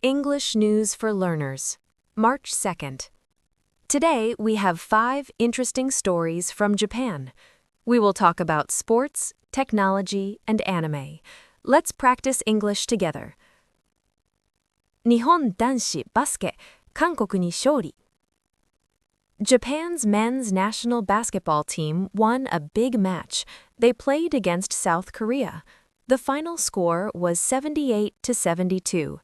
English News for Learners, March 2nd. Today, we have 5 interesting stories from Japan. We will talk about sports, technology, and anime. Let's practice English together. 日本男子バスケ韓国に勝利. Japan's men's national basketball team won a big match. They played against South Korea. The final score was 78-72.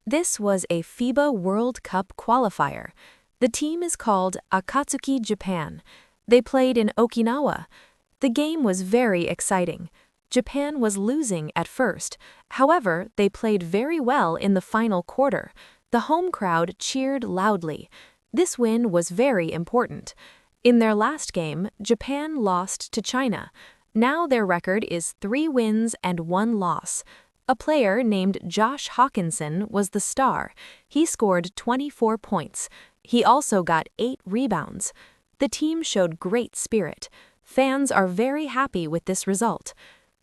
This was a FIBA World Cup qualifier. The team is called Akatsuki Japan. They played in Okinawa. The game was very exciting. Japan was losing at first. However, they played very well in the final quarter. The home crowd cheered loudly. This win was very important. In their last game, Japan lost to China. Now their record is 3 wins and 1 loss. A player named Josh Hawkinson was the star. He scored 24 points. He also got 8 rebounds. The team showed great spirit. Fans are very happy with this result.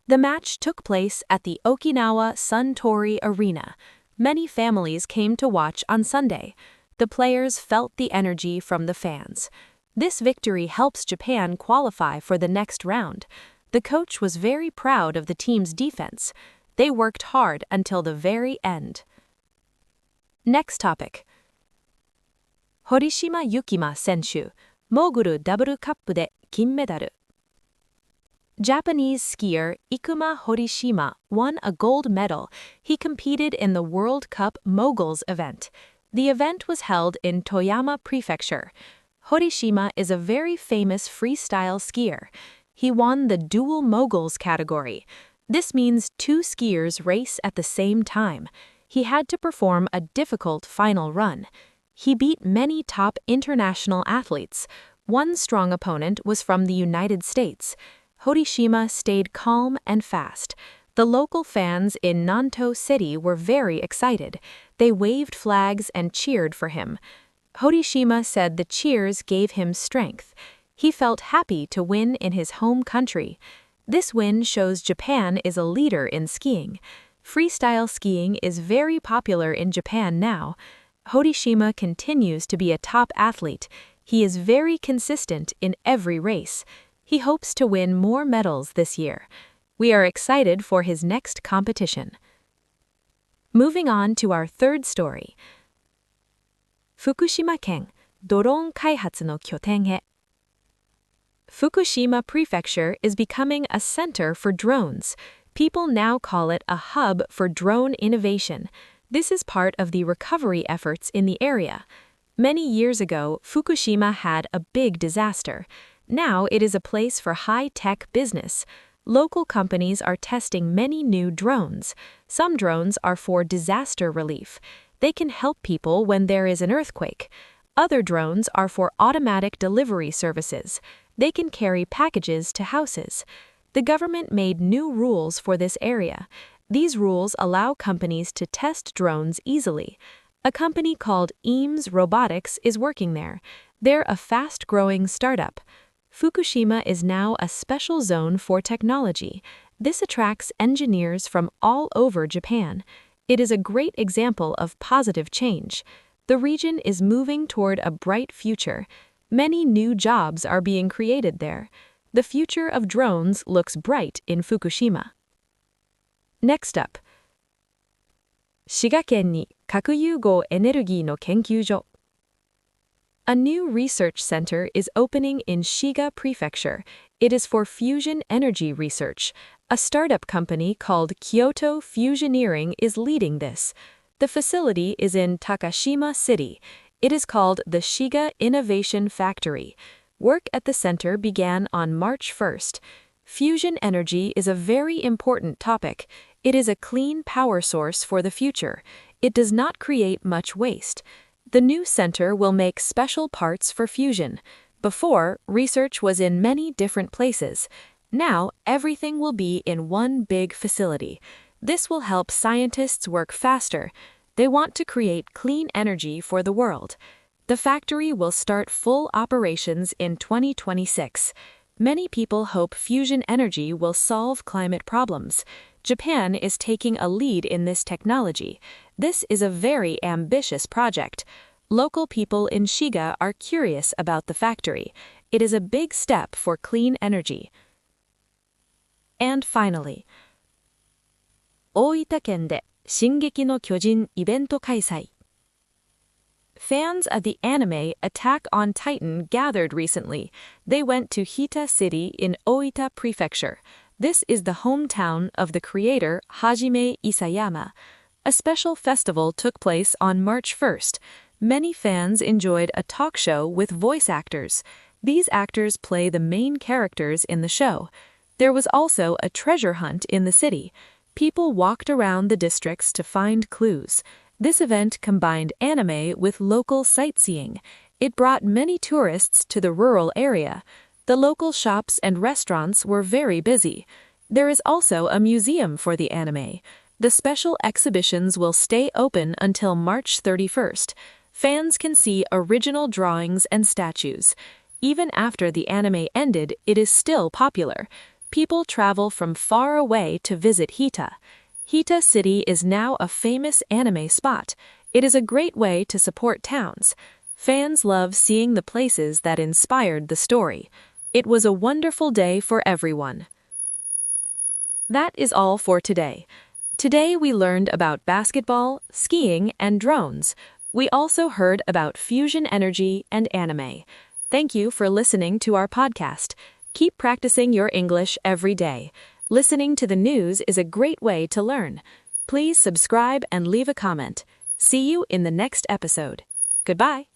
The match took place at the Okinawa Suntory Arena. Many families came to watch on Sunday. The players felt the energy from the fans. This victory helps Japan qualify for the next round. The coach was very proud of the team's defense. They worked hard until the very end. Next topic. Horishima Ikuma 選手、モーグルダブルカップで金メダル. Japanese skier Ikuma Horishima won a gold medal. He competed in the World Cup Moguls event. The event was held in Toyama Prefecture. Horishima is a very famous freestyle skier. He won the Dual Moguls category. This means 2 skiers race at the same time. He had to perform a difficult final run. He beat many top international athletes. One strong opponent was from the United States. Horishima stayed calm and fast. The local fans in Nanto City were very excited. They waved flags and cheered for him. Horishima said the cheers gave him strength. He felt happy to win in his home country. This win shows Japan is a leader in skiing. Freestyle skiing is very popular in Japan now. Horishima continues to be a top athlete. He is very consistent in every race. He hopes to win more medals this year. We are excited for his next competition. Moving on to our third story. Fukushima 県、ドローン開発の拠点へ. Fukushima Prefecture is becoming a center for drones. People now call it a hub for drone innovation. This is part of the recovery efforts in the area. Many years ago, Fukushima had a big disaster. Now it is a place for high-tech business. Local companies are testing many new drones. Some drones are for disaster relief. They can help people when there is an earthquake. Other drones are for automatic delivery services. They can carry packages to houses. The government made new rules for this area. These rules allow companies to test drones easily. A company called Eames Robotics is working there. They're a fast-growing startup. Fukushima is now a special zone for technology. This attracts engineers from all over Japan. It is a great example of positive change. The region is moving toward a bright future. Many new jobs are being created there. The future of drones looks bright in Fukushima. Next up. 滋賀県に核融合エネルギーの研究所. A new research center is opening in Shiga Prefecture. It is for fusion energy research. A startup company called Kyoto Fusioneering is leading this. The facility is in Takashima City. It is called the Shiga Innovation Factory. Work at the center began on March 1st. Fusion energy is a very important topic. It is a clean power source for the future. It does not create much waste. The new center will make special parts for fusion. Before, research was in many different places. Now, everything will be in one big facility. This will help scientists work faster. They want to create clean energy for the world. The factory will start full operations in 2026. Many people hope fusion energy will solve climate problems. Japan is taking a lead in this technology. This is a very ambitious project. Local people in Shiga are curious about the factory. It is a big step for clean energy. And finally, 大分県で進撃の巨人イベント開催. Fans of the anime Attack on Titan gathered recently. They went to Hita City in Oita Prefecture. This is the hometown of the creator Hajime Isayama. A special festival took place on March 1st. Many fans enjoyed a talk show with voice actors. These actors play the main characters in the show. There was also a treasure hunt in the city. People walked around the districts to find clues. This event combined anime with local sightseeing. It brought many tourists to the rural area. The local shops and restaurants were very busy. There is also a museum for the anime. The special exhibitions will stay open until March 31st. Fans can see original drawings and statues. Even after the anime ended, it is still popular. People travel from far away to visit Hita. Hita City is now a famous anime spot. It is a great way to support towns. Fans love seeing the places that inspired the story. It was a wonderful day for everyone. That is all for today. Today we learned about basketball, skiing, and drones. We also heard about fusion energy and anime. Thank you for listening to our podcast. Keep practicing your English every day. Listening to the news is a great way to learn. Please subscribe and leave a comment. See you in the next episode. Goodbye.